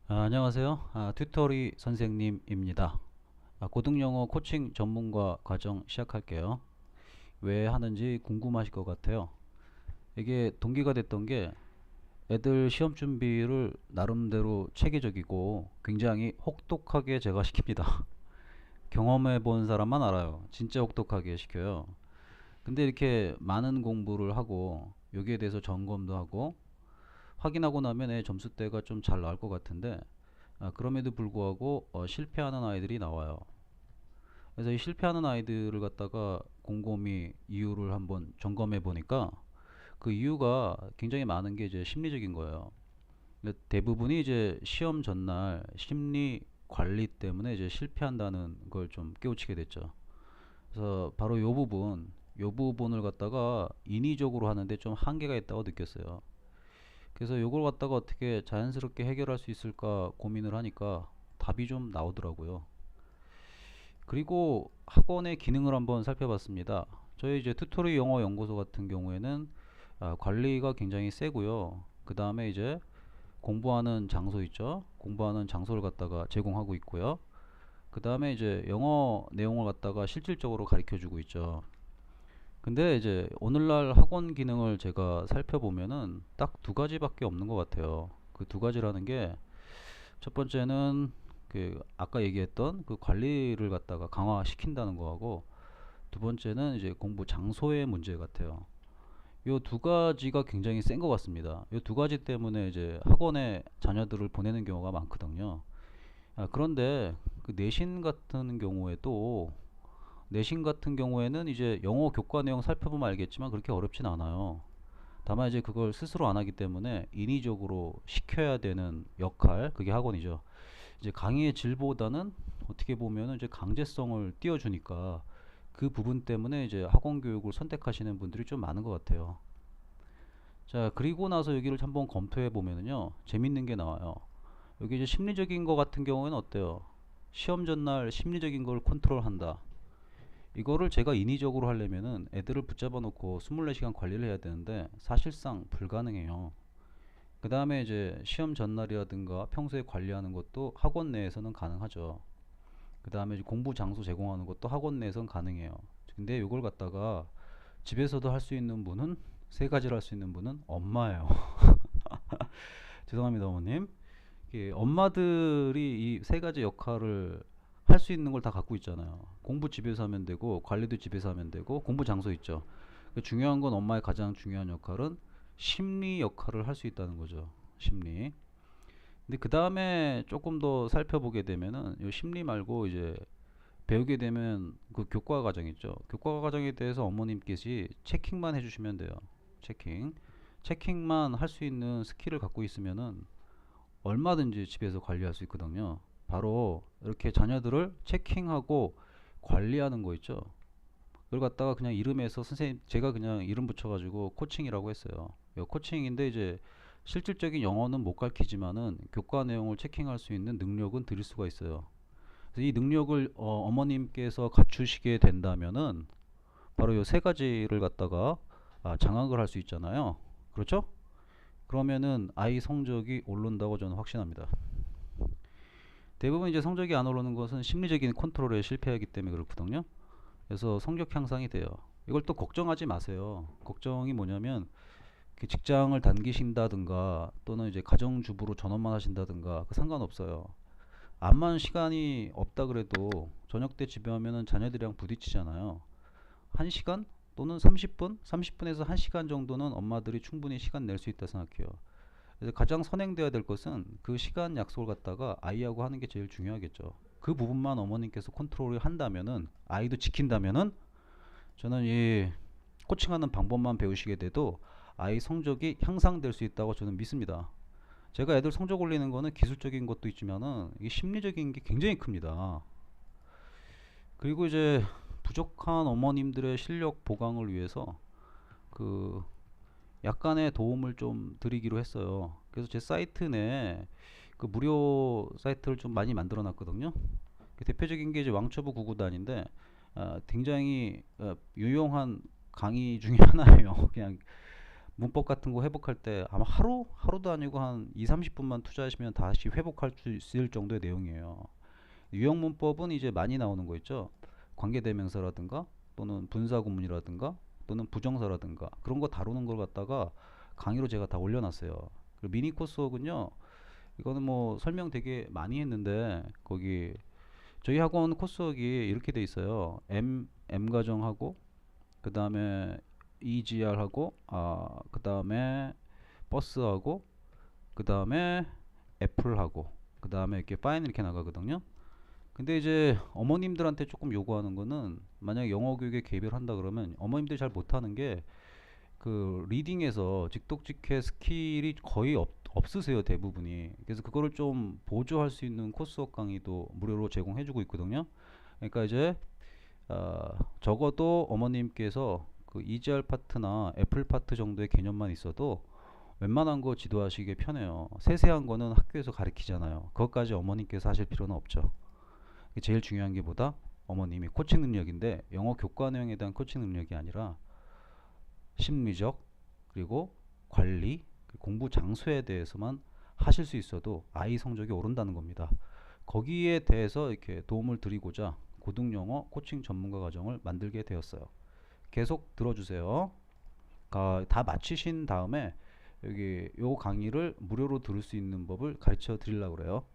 안녕하세요. 튜터리 선생님입니다. 고등영어 코칭 전문가 과정 시작할게요. 왜 하는지 궁금하실 것 같아요. 이게 동기가 됐던 게 애들 시험 준비를 나름대로 체계적이고 굉장히 혹독하게 제가 시킵니다. 경험해 본 사람만 알아요. 진짜 혹독하게 시켜요. 근데 이렇게 많은 공부를 하고 여기에 대해서 점검도 하고 확인하고 나면 애 점수대가 좀 잘 나올 것 같은데 그럼에도 불구하고 실패하는 아이들이 나와요. 그래서 이 실패하는 아이들을 갖다가 곰곰이 이유를 한번 점검해 보니까 그 이유가 굉장히 많은 게 이제 심리적인 거예요. 근데 대부분이 이제 시험 전날 심리 관리 때문에 이제 실패한다는 걸 좀 깨우치게 됐죠. 그래서 바로 요 부분을 갖다가 인위적으로 하는데 좀 한계가 있다고 느꼈어요. 그래서 요걸 갖다가 어떻게 자연스럽게 해결할 수 있을까 고민을 하니까 답이 좀 나오더라고요. 그리고 학원의 기능을 한번 살펴봤습니다. 저희 이제 튜토리 영어 연구소 같은 경우에는 관리가 굉장히 세고요. 그 다음에 이제 공부하는 장소 있죠. 공부하는 장소를 갖다가 제공하고 있고요. 그 다음에 이제 영어 내용을 갖다가 실질적으로 가르쳐 주고 있죠. 근데 이제 오늘날 학원 기능을 제가 살펴보면은 딱 두 가지밖에 없는 것 같아요. 그 두 가지라는 게 첫 번째는 그 아까 얘기했던 그 관리를 갖다가 강화시킨다는 거하고 두 번째는 이제 공부 장소의 문제 같아요. 요 두 가지가 굉장히 센 것 같습니다. 요 두 가지 때문에 이제 학원에 자녀들을 보내는 경우가 많거든요. 그런데 그 내신 같은 경우에는 이제 영어 교과 내용 살펴보면 알겠지만 그렇게 어렵진 않아요. 다만 이제 그걸 스스로 안 하기 때문에 인위적으로 시켜야 되는 역할, 그게 학원이죠. 이제 강의의 질보다는 어떻게 보면은 이제 강제성을 띄워주니까 그 부분 때문에 이제 학원 교육을 선택하시는 분들이 좀 많은 것 같아요. 자, 그리고 나서 여기를 한번 검토해 보면은요, 재밌는 게 나와요. 여기 이제 심리적인 거 같은 경우에는 어때요? 시험 전날 심리적인 걸 컨트롤한다. 이거를 제가 인위적으로 하려면은 애들을 붙잡아 놓고 24시간 관리를 해야 되는데 사실상 불가능해요. 그 다음에 이제 시험 전날이라든가 평소에 관리하는 것도 학원 내에서는 가능하죠. 그 다음에 공부 장소 제공하는 것도 학원 내에서는 가능해요. 근데 이걸 갖다가 집에서도 할 수 있는 분은 세 가지를 할 수 있는 분은 엄마예요. 죄송합니다, 어머님. 엄마들이 이 세 가지 역할을 할 수 있는 걸 다 갖고 있잖아요. 공부 집에서 하면 되고, 관리도 집에서 하면 되고, 공부 장소 있죠. 중요한 건 엄마의 가장 중요한 역할은 심리 역할을 할 수 있다는 거죠. 심리. 근데 그 다음에 조금 더 살펴보게 되면은 이 심리 말고 이제 배우게 되면 그 교과 과정 있죠. 교과 과정에 대해서 어머님께서 체킹만 해주시면 돼요. 체킹. 체킹만 할 수 있는 스킬을 갖고 있으면은 얼마든지 집에서 관리할 수 있거든요. 바로 이렇게 자녀들을 체킹하고 관리하는 거 있죠. 그걸 갖다가 그냥 이름에서 선생님 제가 그냥 이름 붙여가지고 코칭이라고 했어요. 코칭인데 이제 실질적인 영어는 못 가르치지만은 교과 내용을 체킹할 수 있는 능력은 드릴 수가 있어요. 그래서 이 능력을 어머님께서 갖추시게 된다면은 바로 이 세 가지를 갖다가 장악을 할 수 있잖아요. 그렇죠? 그러면은 아이 성적이 오른다고 저는 확신합니다. 대부분 이제 성적이 안 오르는 것은 심리적인 컨트롤에 실패하기 때문에 그렇거든요. 그래서 성적 향상이 돼요. 이걸 또 걱정하지 마세요. 걱정이 뭐냐면 직장을 다니신다든가 또는 이제 가정주부로 전업만 하신다든가 그 상관없어요. 암만 시간이 없다 그래도 저녁 때 집에 오면은 자녀들이랑 부딪히잖아요. 1시간 또는 30분? 30분에서 1시간 정도는 엄마들이 충분히 시간 낼 수 있다 생각해요. 그래서 가장 선행돼야 될 것은 그 시간 약속을 갖다가 아이하고 하는 게 제일 중요하겠죠. 그 부분만 어머님께서 컨트롤을 한다면은 아이도 지킨다면은 저는 이 코칭하는 방법만 배우시게 돼도 아이 성적이 향상될 수 있다고 저는 믿습니다. 제가 애들 성적 올리는 거는 기술적인 것도 있지만은 이게 심리적인 게 굉장히 큽니다. 그리고 이제 부족한 어머님들의 실력 보강을 위해서 그 약간의 도움을 좀 드리기로 했어요. 그래서 제 사이트 내에 그 무료 사이트를 좀 많이 만들어 놨거든요. 대표적인 게 이제 왕초보 구구단인데 굉장히 유용한 강의 중에 하나예요. 그냥 문법 같은 거 회복할 때 아마 하루도 아니고 한 2, 30분만 투자하시면 다시 회복할 수 있을 정도의 내용이에요. 유형 문법은 이제 많이 나오는 거 있죠. 관계대명사라든가 또는 분사구문이라든가 또는 부정사라든가 그런 거 다루는 걸 갖다가 강의로 제가 다 올려놨어요. 그리고 미니 코스웍은요. 이거는 뭐 설명 되게 많이 했는데 거기 저희 학원 코스웍이 이렇게 돼 있어요. M 과정하고 그 다음에 EGR하고 그 다음에 버스하고 그 다음에 애플하고 그 다음에 이렇게 파인 이렇게 나가거든요. 근데 이제 어머님들한테 조금 요구하는 거는 만약에 영어 교육에 개입을 한다 그러면 어머님들이 잘 못하는 게 그 리딩에서 직독직해 스킬이 거의 없으세요 대부분이. 그래서 그거를 좀 보조할 수 있는 코스웍 강의도 무료로 제공해주고 있거든요. 그러니까 이제 적어도 어머님께서 그 EGR 파트나 애플 파트 정도의 개념만 있어도 웬만한 거 지도하시기 편해요. 세세한 거는 학교에서 가르치잖아요. 그것까지 어머님께서 하실 필요는 없죠. 제일 중요한 게 뭐다? 어머님이 코칭 능력인데 영어 교과 내용에 대한 코칭 능력이 아니라 심리적 그리고 관리 공부 장소에 대해서만 하실 수 있어도 아이 성적이 오른다는 겁니다. 거기에 대해서 이렇게 도움을 드리고자 고등영어 코칭 전문가 과정을 만들게 되었어요. 계속 들어주세요. 다 마치신 다음에 여기 요 강의를 무료로 들을 수 있는 법을 가르쳐 드리려고 그래요.